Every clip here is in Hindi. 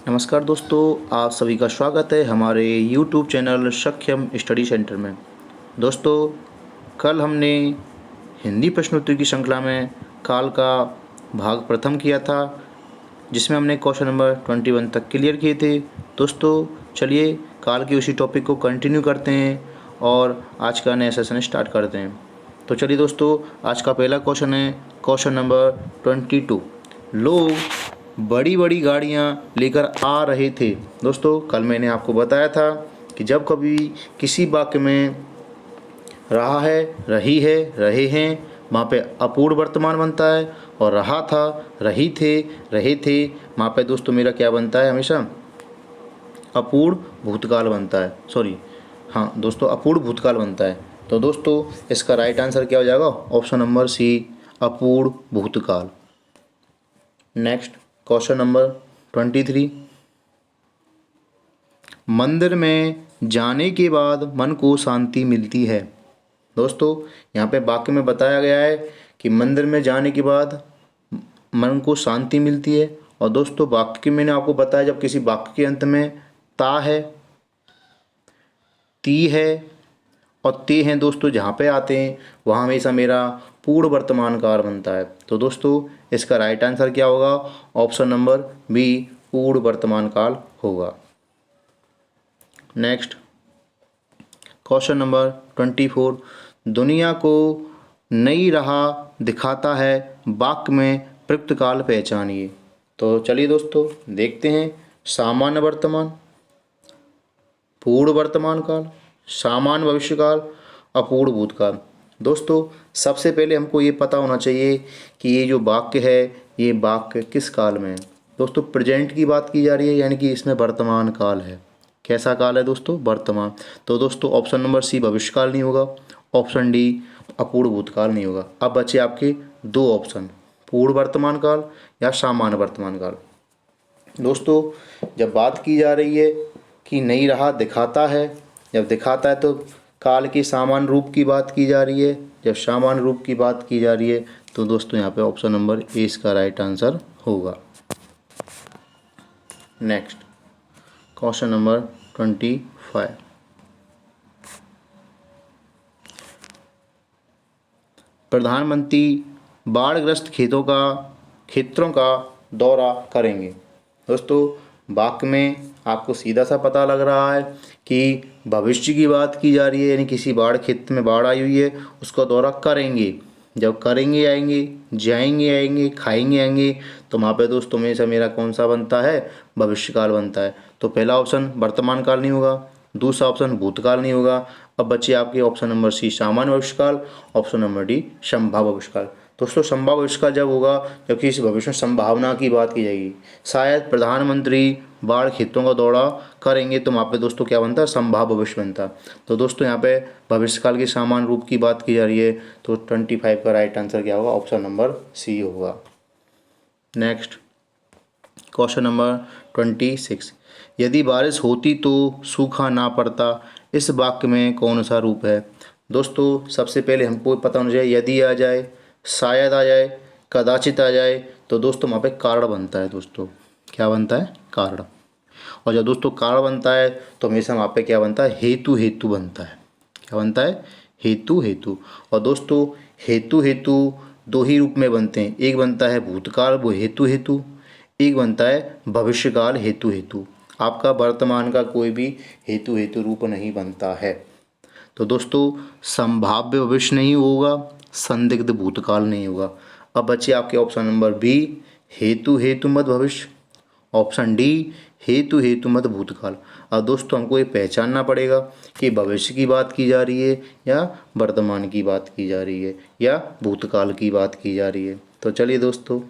नमस्कार दोस्तों, आप सभी का स्वागत है हमारे YouTube चैनल सक्षम स्टडी सेंटर में। दोस्तों, कल हमने हिंदी प्रश्नोत्तरी की श्रृंखला में काल का भाग प्रथम किया था, जिसमें हमने क्वेश्चन नंबर 21 तक क्लियर किए थे। दोस्तों, चलिए काल के उसी टॉपिक को कंटिन्यू करते हैं और आज का नया सेशन स्टार्ट करते हैं। तो चलिए दोस्तों, आज का पहला क्वेश्चन है क्वेश्चन नंबर 22। लोग बड़ी बड़ी गाड़ियाँ लेकर आ रहे थे। दोस्तों, कल मैंने आपको बताया था कि जब कभी किसी वाक्य में रहा है, रही है, रहे हैं, वहाँ पे अपूर्ण वर्तमान बनता है, और रहा था, रही थे, रहे थे, वहाँ पे दोस्तों मेरा क्या बनता है? हमेशा अपूर्ण भूतकाल बनता है। सॉरी, हाँ दोस्तों, अपूर्ण भूतकाल बनता है। तो दोस्तों, इसका राइट आंसर क्या हो जाएगा? ऑप्शन नंबर सी, अपूर्ण भूतकाल। Next question number 23। मंदिर में जाने के बाद मन को शांति मिलती है। दोस्तों, यहाँ पे वाक्य में बताया गया है कि मंदिर में जाने के बाद मन को शांति मिलती है। और दोस्तों, वाक्य मैंने आपको बताया, जब किसी वाक्य के अंत में ता है, ती है और ते हैं दोस्तों, जहाँ पे आते हैं वहाँ हमेशा मेरा पूर्ण वर्तमान काल बनता है। तो दोस्तों, इसका राइट आंसर क्या होगा? ऑप्शन नंबर बी, पूर्ण वर्तमान काल होगा। Next question number 24। दुनिया को नई राह दिखाता है, वाक्य में प्रयुक्त काल पहचानिए। तो चलिए दोस्तों, देखते हैं। सामान्य वर्तमान, पूर्ण वर्तमान काल, सामान्य भविष्य काल, अपूर्ण भूतकाल। दोस्तों, सबसे पहले हमको ये पता होना चाहिए कि ये जो वाक्य है, ये वाक्य किस काल में है। दोस्तों, प्रेजेंट की बात की जा रही है, यानी कि इसमें वर्तमान काल है। कैसा काल है दोस्तों? वर्तमान। तो दोस्तों, ऑप्शन नंबर सी भविष्य काल नहीं होगा, ऑप्शन डी अपूर्ण भूतकाल नहीं होगा। अब बचे आपके दो ऑप्शन, पूर्ण वर्तमान काल या सामान्य वर्तमान काल। दोस्तों, जब बात की जा रही है कि नई राह दिखाता है, जब दिखाता है तो काल के सामान्य रूप की बात की जा रही है। जब सामान्य रूप की बात की जा रही है तो दोस्तों यहाँ पे ऑप्शन नंबर ए इसका राइट आंसर होगा। Next question number 25। प्रधानमंत्री बाढ़ग्रस्त क्षेत्रों का दौरा करेंगे। दोस्तों, वाक्य में आपको सीधा सा पता लग रहा है कि भविष्य की बात की जा रही है, यानी किसी बाढ़ क्षेत्र में बाढ़ आई हुई है, उसका दौरा करेंगे। जब करेंगे आएंगे, जाएंगे आएंगे, खाएंगे आएंगे, तो वहाँ पे दोस्तों हमेशा मेरा कौन सा बनता है? भविष्यकाल बनता है। तो पहला ऑप्शन वर्तमान काल नहीं होगा, दूसरा ऑप्शन भूतकाल नहीं होगा। अब बचे आपके ऑप्शन नंबर सी सामान्य भविष्यकाल, ऑप्शन नंबर डी संभाव्य भविष्यकाल। दोस्तों, संभाव्य भविष्यकाल जब होगा जब किसी भविष्य में संभावना की बात की जाएगी। शायद प्रधानमंत्री बाढ़ क्षेत्रों का दौरा करेंगे, तो वहाँ पे दोस्तों क्या बनता है? संभाव्य भविष्य बनता। तो दोस्तों, यहाँ पे भविष्यकाल के सामान्य रूप की बात की जा रही है, तो 25 का राइट आंसर क्या होगा? ऑप्शन नंबर सी होगा। Next question number 26। यदि बारिश होती तो सूखा ना पड़ता, इस वाक्य में कौन सा रूप है? दोस्तों, सबसे पहले हमको पता होना चाहिए, यदि आ जाए, शायद आ जाए, कदाचित आ जाए, तो दोस्तों वहाँ पे कारण बनता है। दोस्तों, क्या बनता है? कारण। और जब दोस्तों कारण बनता है तो हमेशा वहाँ पे क्या बनता है? हेतु हेतु बनता है। क्या बनता है? हेतु हेतु। और दोस्तों, हेतु हेतु दो ही रूप में बनते हैं, एक बनता है भूतकाल, वो हेतु हेतु, एक बनता है भविष्यकाल हेतु हेतु। आपका वर्तमान का कोई भी हेतु हेतु रूप नहीं बनता है। तो दोस्तों, संभाव्य भविष्य नहीं होगा, संदिग्ध भूतकाल नहीं होगा। अब बचे आपके ऑप्शन नंबर बी, हेतु हेतु मत भविष्य, ऑप्शन डी हेतु हेतु मत भूतकाल। अब दोस्तों, हमको ये पहचानना पड़ेगा कि भविष्य की बात की जा रही है या वर्तमान की बात की जा रही है या भूतकाल की बात की जा रही है। तो चलिए दोस्तों,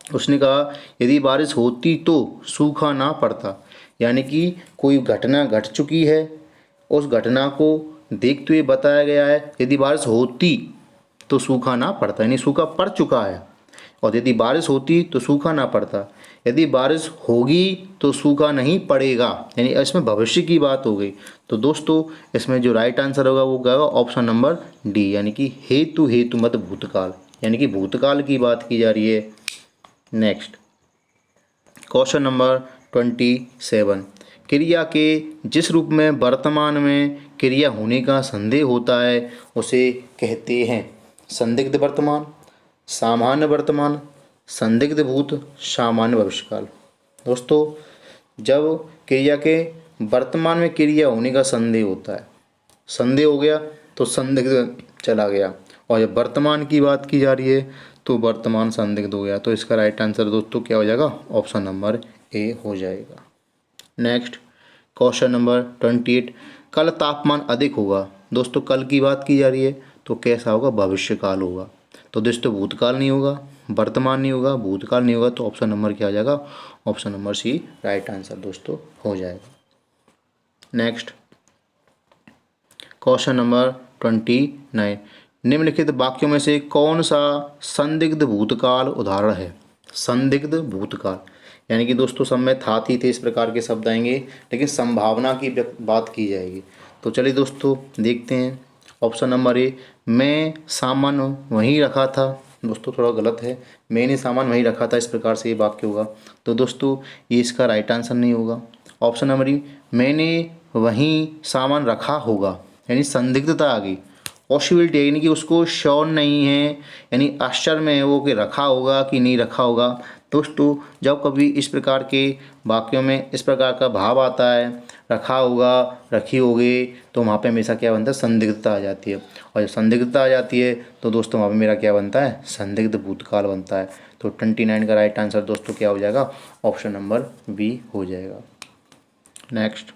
उसने कहा यदि बारिश होती तो सूखा ना पड़ता, यानी कि कोई घटना घट चुकी है, उस घटना को देखते हुए बताया गया है। यदि बारिश होती तो सूखा ना पड़ता, यानी सूखा पड़ चुका है। और यदि बारिश होती तो सूखा ना पड़ता, यदि बारिश होगी तो सूखा नहीं पड़ेगा, यानी इसमें भविष्य की बात हो गई। तो दोस्तों, इसमें जो राइट आंसर होगा वो क्या होगा? ऑप्शन नंबर डी, यानी कि हेतु हेतु मत भूतकाल, यानी कि भूतकाल की बात की जा रही है। नेक्स्ट क्वेश्चन नंबर 27 क्रिया के जिस रूप में वर्तमान में क्रिया होने का संदेह होता है उसे कहते हैं संदिग्ध वर्तमान, सामान्य वर्तमान, संदिग्ध भूत, सामान्य भविष्यकाल। दोस्तों, जब क्रिया के वर्तमान में क्रिया होने का संदेह होता है, संदेह हो गया तो संदिग्ध चला गया, और जब वर्तमान की बात की जा रही है तो वर्तमान संदिग्ध हो गया। तो इसका राइट आंसर दोस्तों क्या हो जाएगा? ऑप्शन नंबर ए हो जाएगा। नेक्स्ट क्वेश्चन नंबर 28, कल तापमान अधिक होगा। दोस्तों, कल की बात की जा रही है तो कैसा होगा? भविष्यकाल होगा। तो दोस्तों, भूतकाल नहीं होगा, वर्तमान नहीं होगा, भूतकाल नहीं होगा, तो ऑप्शन नंबर क्या हो जाएगा? Option number C right answer दोस्तों हो जाएगा। नेक्स्ट क्वेश्चन नंबर 29, निम्नलिखित वाक्यों में से कौन सा संदिग्ध भूतकाल उदाहरण है? संदिग्ध भूतकाल यानी कि दोस्तों सब में था, थी, थे इस प्रकार के शब्द आएंगे, लेकिन संभावना की बात की जाएगी। तो चलिए दोस्तों देखते हैं। ऑप्शन नंबर ए, मैं सामान वहीं रखा था। दोस्तों थोड़ा गलत है, मैंने सामान वहीं रखा था, इस प्रकार से ये वाक्य होगा। तो दोस्तों ये इसका राइट आंसर नहीं होगा। ऑप्शन नंबर बी, मैंने वहीं सामान रखा होगा, यानी संदिग्धता आ गई, पॉसिबिलिटी यानी कि उसको श्योर नहीं है, यानी आश्चर्य में है वो कि रखा होगा कि नहीं रखा होगा। दोस्तों जब कभी इस प्रकार के वाक्यों में इस प्रकार का भाव आता है, रखा होगा, रखी होगी, तो वहाँ पे हमेशा क्या बनता है? संदिग्धता आ जाती है, और जब संदिग्धता आ जाती है तो दोस्तों वहाँ पे मेरा क्या बनता है? संदिग्ध भूतकाल बनता है। तो 29 का राइट आंसर दोस्तों क्या हो जाएगा? ऑप्शन नंबर बी हो जाएगा। नेक्स्ट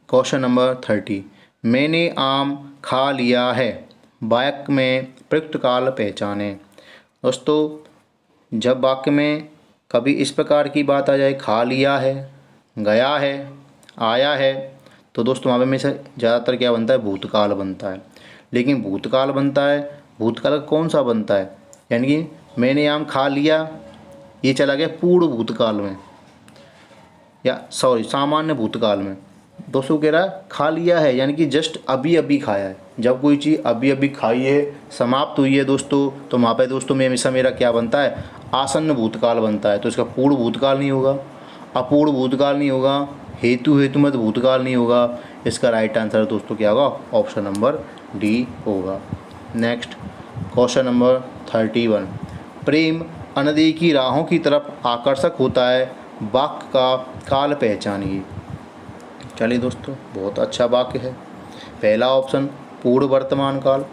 क्वेश्चन नंबर 30, मैंने आम खा लिया है, वाक्य में प्रयुक्त काल पहचाने। दोस्तों जब वाक्य में कभी इस प्रकार की बात आ जाए, खा लिया है, गया है, आया है, तो दोस्तों वहाँ पे हमेशा ज़्यादातर क्या बनता है? भूतकाल बनता है। लेकिन भूतकाल बनता है, भूतकाल कौन सा बनता है? यानी कि मैंने आम खा लिया, ये चला गया पूर्व भूतकाल में, या सॉरी सामान्य भूतकाल में। दोस्तों कह रहा है खा लिया है, यानी कि जस्ट अभी अभी खाया है। जब कोई चीज़ अभी अभी खाई है, समाप्त हुई है दोस्तों, तो वहाँ पे दोस्तों में हमेशा मेरा क्या बनता है? आसन्न भूतकाल बनता है। तो इसका पूर्व भूतकाल नहीं होगा, अपूर्व भूतकाल नहीं होगा, हेतुमत भूतकाल नहीं होगा। इसका राइट आंसर दोस्तों क्या होगा? ऑप्शन नंबर डी होगा। नेक्स्ट क्वेश्चन नंबर 31, प्रेम अनदेखी राहों की तरफ आकर्षक होता है, वाक्य का काल पहचानिए। चलिए दोस्तों बहुत अच्छा वाक्य है। पहला ऑप्शन पूर्व वर्तमान काल,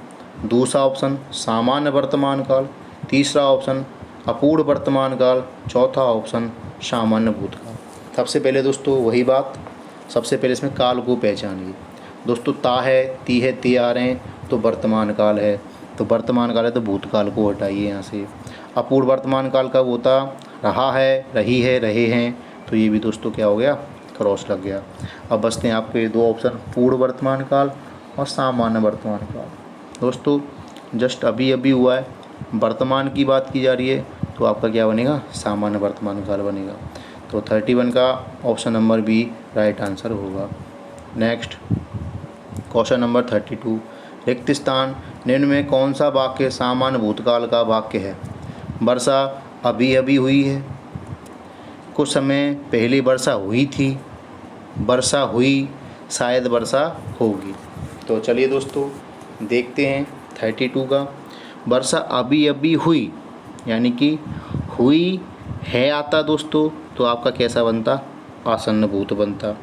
दूसरा ऑप्शन सामान्य वर्तमान काल, तीसरा ऑप्शन अपूर्व वर्तमान काल, चौथा ऑप्शन सामान्य भूतकाल। सबसे पहले दोस्तों वही बात, सबसे पहले इसमें काल को पहचानिए। दोस्तों ता है, ती है, ती आ रहे हैं तो वर्तमान काल है, तो वर्तमान काल है तो भूतकाल को हटाइए यहाँ से। अपूर्व वर्तमान काल कब होता? रहा है, रही है, रहे हैं, तो ये भी दोस्तों क्या हो गया? क्रॉस लग गया। अब बचते हैं आपके दो ऑप्शन, पूर्व वर्तमान काल और सामान्य वर्तमान काल। दोस्तों जस्ट अभी अभी हुआ है, वर्तमान की बात की जा रही है, तो आपका क्या बनेगा? सामान्य वर्तमान काल बनेगा। तो 31 का option number B right answer होगा। नेक्स्ट क्वेश्चन नंबर 32, रिक्त स्थान निम्न में कौन सा वाक्य सामान्य भूतकाल का वाक्य है? वर्षा अभी अभी हुई है, कुछ समय पहले वर्षा हुई थी, वर्षा हुई, शायद वर्षा होगी। तो चलिए दोस्तों देखते हैं 32 का। वर्षा अभी अभी हुई यानी कि हुई है आता दोस्तों, तो आपका कैसा बनता? आसन्न भूत बनता।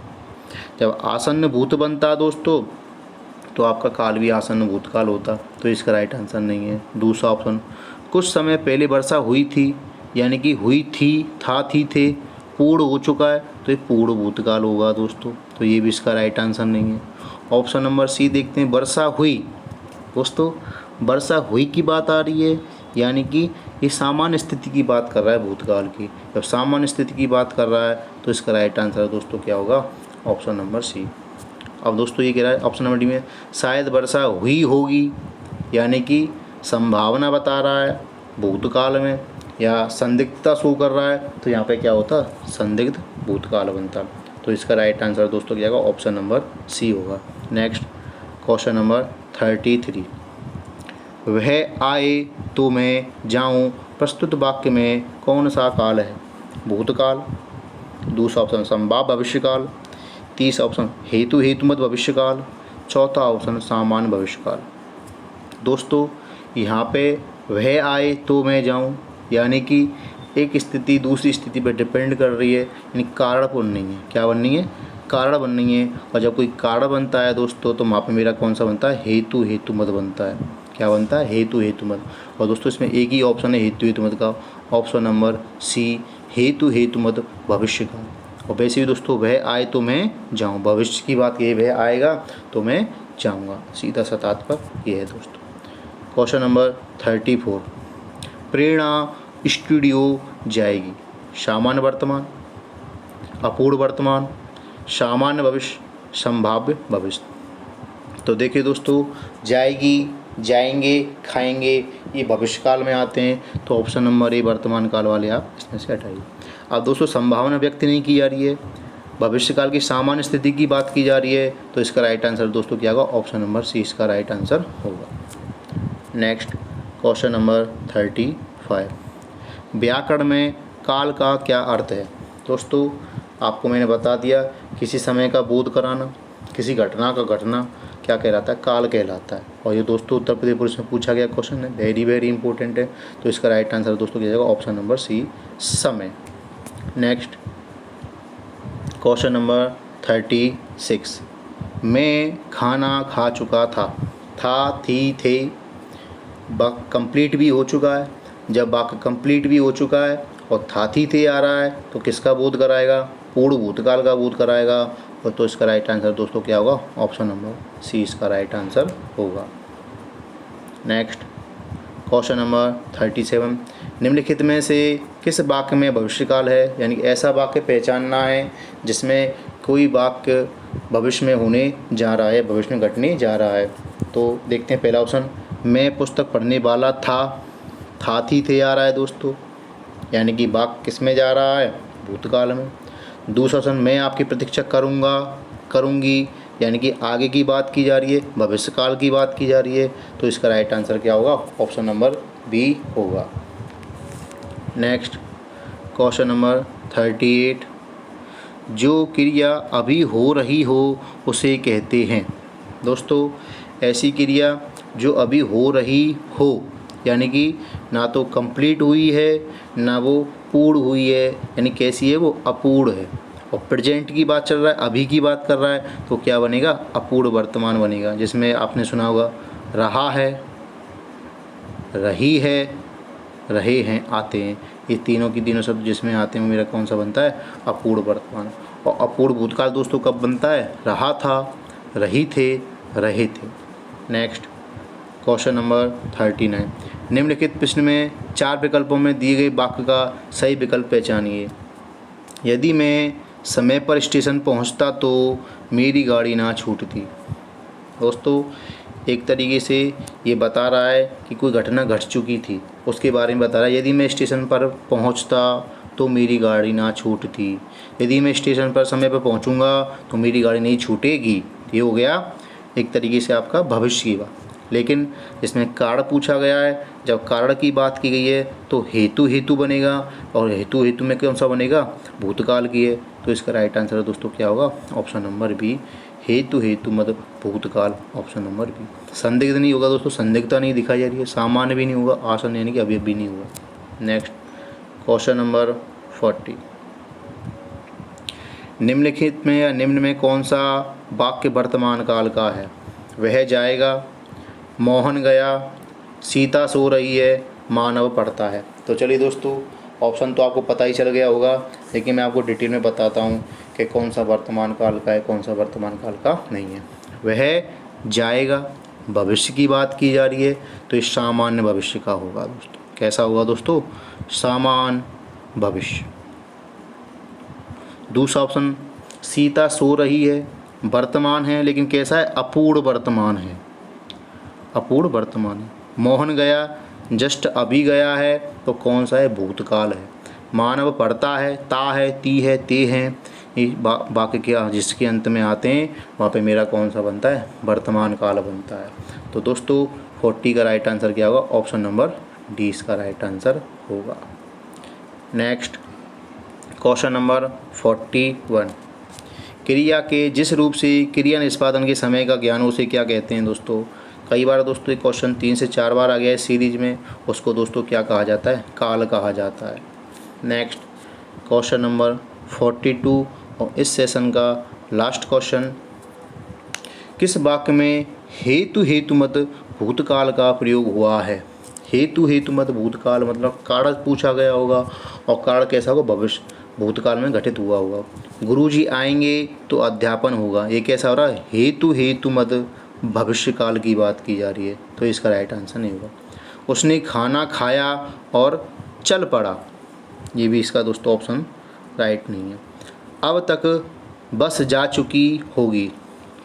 जब आसन्न भूत बनता दोस्तों तो आपका काल भी आसन्न भूतकाल होता, तो इसका राइट आंसर नहीं है। दूसरा ऑप्शन कुछ समय पहले वर्षा हुई थी, यानी कि हुई थी, था, थी, थे, पूर्ण हो चुका है, तो ये पूर्ण भूतकाल होगा दोस्तों, तो ये भी इसका राइट आंसर नहीं है। ऑप्शन नंबर सी देखते हैं, वर्षा हुई। दोस्तों वर्षा हुई की बात आ रही है, यानी कि ये सामान्य स्थिति की बात कर रहा है भूतकाल की। जब सामान्य स्थिति की बात कर रहा है तो इसका राइट आंसर दोस्तों क्या होगा? Option number C. अब दोस्तों ये कह रहा है ऑप्शन नंबर डी में शायद वर्षा हुई होगी, यानी कि संभावना बता रहा है भूतकाल में, या संदिग्धता शो कर रहा है, तो यहाँ पे क्या होता? संदिग्ध भूतकाल बनता। तो इसका राइट आंसर दोस्तों क्या होगा? ऑप्शन नंबर सी होगा। नेक्स्ट क्वेश्चन नंबर 33, वह आए तो मैं जाऊँ, प्रस्तुत वाक्य में कौन सा काल है? भूतकाल, दूसरा ऑप्शन संभाव्य भविष्यकाल, तीसरा ऑप्शन हेतु हेतुमत भविष्यकाल, चौथा ऑप्शन सामान्य भविष्यकाल। दोस्तों यहाँ पे वह आए तो मैं जाऊँ, यानी कि एक स्थिति दूसरी स्थिति पर डिपेंड कर रही है, यानी कारण बननी है। क्या बननी है? कारण बननी है। और जब कोई कारण बनता है दोस्तों तो वहाँ पे मेरा कौन सा बनता है? हेतु हेतुमत बनता है। क्या बनता है? हेतु हेतुमत। और दोस्तों इसमें एक ही ऑप्शन है हेतु हेतुमत का, ऑप्शन नंबर सी, हेतु हेतुमत भविष्यकाल। और वैसे भी दोस्तों वह आए तो मैं जाऊँ, भविष्य की बात ये, वह आएगा तो मैं जाऊँगा, सीधा सा तात्पर्य ये है दोस्तों। क्वेश्चन नंबर 34, प्रेरणा स्टूडियो जाएगी, सामान्य वर्तमान, अपूर्ण वर्तमान, सामान्य भविष्य, संभाव्य भविष्य। तो देखिए दोस्तों, जाएगी, जाएंगे, खाएंगे, ये भविष्यकाल में आते हैं, तो ऑप्शन नंबर ए वर्तमान काल वाले आप इसमें से हटाइए। अब दोस्तों संभावना व्यक्त नहीं की जा रही है, भविष्यकाल की सामान्य स्थिति की बात की जा रही है, तो इसका राइट आंसर दोस्तों क्या होगा? ऑप्शन नंबर सी इसका राइट आंसर होगा। नेक्स्ट क्वेश्चन नंबर 35, व्याकरण में काल का क्या अर्थ है? दोस्तों आपको मैंने बता दिया, किसी समय का बोध कराना, किसी घटना का घटना क्या कहलाता है? काल कहलाता है। और ये दोस्तों उत्तर प्रदेश पुलिस में पूछा गया क्वेश्चन है, वेरी वेरी इंपॉर्टेंट है। तो इसका राइट आंसर दोस्तों क्या जाएगा? ऑप्शन नंबर सी, समय। नेक्स्ट क्वेश्चन नंबर 36, मैं खाना खा चुका था, थी, थे, वाक्य कंप्लीट भी हो चुका है। जब वाक्य कंप्लीट भी हो चुका है और था, थी, थे आ रहा है तो किसका बोध कराएगा? पूर्ण भूतकाल का बोध कराएगा। और तो इसका राइट आंसर दोस्तों क्या होगा? ऑप्शन नंबर सी इसका राइट आंसर होगा। नेक्स्ट क्वेश्चन नंबर 37, निम्नलिखित में से किस वाक्य में भविष्यकाल है? यानी कि ऐसा वाक्य पहचानना है जिसमें कोई वाक्य भविष्य में होने जा रहा है, भविष्य में घटने जा रहा है। तो देखते हैं पहला ऑप्शन, मैं पुस्तक पढ़ने वाला था, थी, थे आ रहा है दोस्तों, यानी कि वाक्य किस में जा रहा है? भूतकाल में। दूसरा ऑप्शन, मैं आपकी प्रतीक्षा करूँगा, करूँगी, यानी कि आगे की बात की जा रही है, भविष्यकाल की बात की जा रही है। तो इसका राइट आंसर क्या होगा? ऑप्शन नंबर बी होगा। नेक्स्ट क्वेश्चन नंबर 38, जो क्रिया अभी हो रही हो उसे कहते हैं। दोस्तों ऐसी क्रिया जो अभी हो रही हो, यानी कि ना तो कंप्लीट हुई है ना वो पूर्ण हुई है, यानी कैसी है? वो अपूर्ण है। और प्रेजेंट की बात चल रहा है, अभी की बात कर रहा है, तो क्या बनेगा? अपूर्ण वर्तमान बनेगा। जिसमें आपने सुना होगा रहा है, रही है, रहे हैं, आते हैं, ये तीनों की तीनों शब्द जिसमें आते हैं मेरा कौन सा बनता है? अपूर्ण वर्तमान। और अपूर्ण भूतकाल दोस्तों कब बनता है? रहा था, रही थे, रहे थे। नेक्स्ट क्वेश्चन नंबर 39, निम्नलिखित प्रश्न में 4 विकल्पों में दिए गए वाक्य का सही विकल्प पहचानिए। यदि मैं समय पर स्टेशन पहुंचता तो मेरी गाड़ी ना छूटती। दोस्तों एक तरीके से ये बता रहा है कि कोई घटना घट चुकी थी, उसके बारे में बता रहा है। यदि मैं स्टेशन पर पहुंचता तो मेरी गाड़ी ना छूटती, यदि मैं स्टेशन पर समय पर पहुंचूंगा तो मेरी गाड़ी नहीं छूटेगी। ये हो गया एक तरीके से आपका भविष्य की बात। लेकिन इसमें कारण पूछा गया है, जब कारण की बात की गई है तो हेतु हेतु बनेगा, और हेतु हेतु में कौन सा बनेगा? भूतकाल की है। तो इसका राइट आंसर दोस्तों क्या होगा? ऑप्शन नंबर बी, हेतु हेतु मतलब भूतकाल, ऑप्शन नंबर बी। संदिग्ध नहीं होगा दोस्तों, संदिग्धता नहीं दिखाई जा रही है, सामान्य भी नहीं होगा, आसन यानी कि अभी भी नहीं होगा। नेक्स्ट क्वेश्चन नंबर 40, निम्नलिखित में या निम्न में कौन सा वाक्य वर्तमान काल का है? वह जाएगा, मोहन गया, सीता सो रही है, मानव पढ़ता है। तो चलिए दोस्तों ऑप्शन तो आपको पता ही चल गया होगा, लेकिन मैं आपको डिटेल में बताता हूँ कि कौन सा वर्तमान काल का है, कौन सा वर्तमान काल का नहीं है। वह जाएगा, भविष्य की बात की जा रही है, तो ये सामान्य भविष्य का होगा दोस्तों। कैसा होगा दोस्तों? सामान्य भविष्य। दूसरा ऑप्शन, सीता सो रही है, वर्तमान है, लेकिन कैसा है? अपूर्ण वर्तमान है, अपूर्ण वर्तमान है। मोहन गया, जस्ट अभी गया है, तो कौन सा है? भूतकाल है। मानव पढ़ता है, ता है, ती है, ते हैं, ये वाक्य क्या जिसके अंत में आते हैं वहाँ पे मेरा कौन सा बनता है? वर्तमान काल बनता है। तो दोस्तों 40 का राइट आंसर क्या होगा? ऑप्शन नंबर डी इसका राइट आंसर होगा। नेक्स्ट क्वेश्चन नंबर 41, क्रिया के जिस रूप से क्रिया निष्पादन के समय का ज्ञान उसे क्या कहते हैं दोस्तों। कई बार दोस्तों ये क्वेश्चन 3 से 4 बार आ गया है सीरीज में, उसको दोस्तों क्या कहा जाता है, काल कहा जाता है। नेक्स्ट क्वेश्चन नंबर 42 और इस सेशन का लास्ट क्वेश्चन, किस वाक्य में हेतु हेतुमत भूतकाल का प्रयोग हुआ है। हेतु हेतुमत भूतकाल मतलब कारण पूछा गया होगा और कारण कैसा होगा, भविष्य भूतकाल में घटित हुआ होगा। गुरुजी आएंगे तो अध्यापन होगा, ये कैसा हो रहा है, हेतु हेतुमत भविष्यकाल की बात की जा रही है, तो इसका राइट आंसर नहीं होगा। उसने खाना खाया और चल पड़ा, ये भी इसका दोस्तों ऑप्शन राइट नहीं है। अब तक बस जा चुकी होगी,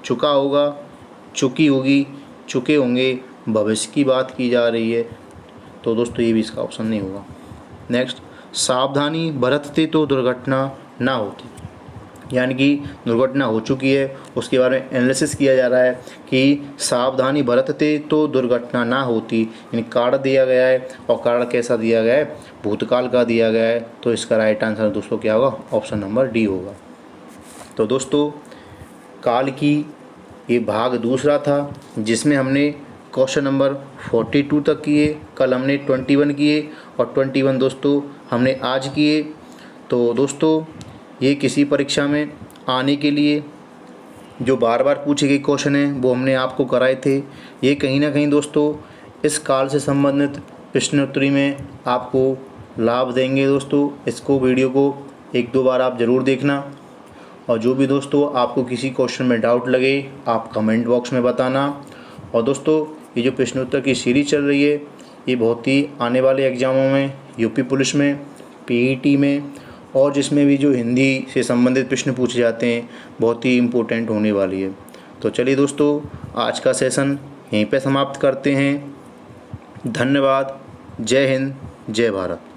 चुका होगा, चुकी होगी, चुके होंगे, भविष्य की बात की जा रही है, तो दोस्तों ये भी इसका ऑप्शन नहीं होगा। नेक्स्ट, सावधानी बरतते तो दुर्घटना ना होती, यानी कि दुर्घटना हो चुकी है, उसके बारे में एनालिसिस किया जा रहा है कि सावधानी बरतते तो दुर्घटना ना होती, यानी कारण दिया गया है और कारण कैसा दिया गया है, भूतकाल का दिया गया है, तो इसका राइट आंसर दोस्तों क्या होगा, ऑप्शन नंबर डी होगा। तो दोस्तों काल की ये भाग दूसरा था जिसमें हमने क्वेश्चन नंबर 42 तक किए, कल हमने 21 किए और 21 दोस्तों हमने आज किए। तो दोस्तों ये किसी परीक्षा में आने के लिए जो बार बार पूछे गए क्वेश्चन हैं वो हमने आपको कराए थे। ये कहीं ना कहीं दोस्तों इस काल से संबंधित प्रश्नोत्तरी में आपको लाभ देंगे दोस्तों। इसको वीडियो को 1-2 बार आप ज़रूर देखना, और जो भी दोस्तों आपको किसी क्वेश्चन में डाउट लगे आप कमेंट बॉक्स में बताना। और दोस्तों ये जो प्रश्नोत्तर की सीरीज चल रही है ये बहुत ही आने वाले एग्ज़ामों में, यूपी पुलिस में, पीईटी में और जिसमें भी जो हिंदी से संबंधित प्रश्न पूछे जाते हैं बहुत ही इम्पोर्टेंट होने वाली है। तो चलिए दोस्तों आज का सेशन यहीं पे समाप्त करते हैं। धन्यवाद। जय हिंद, जय भारत।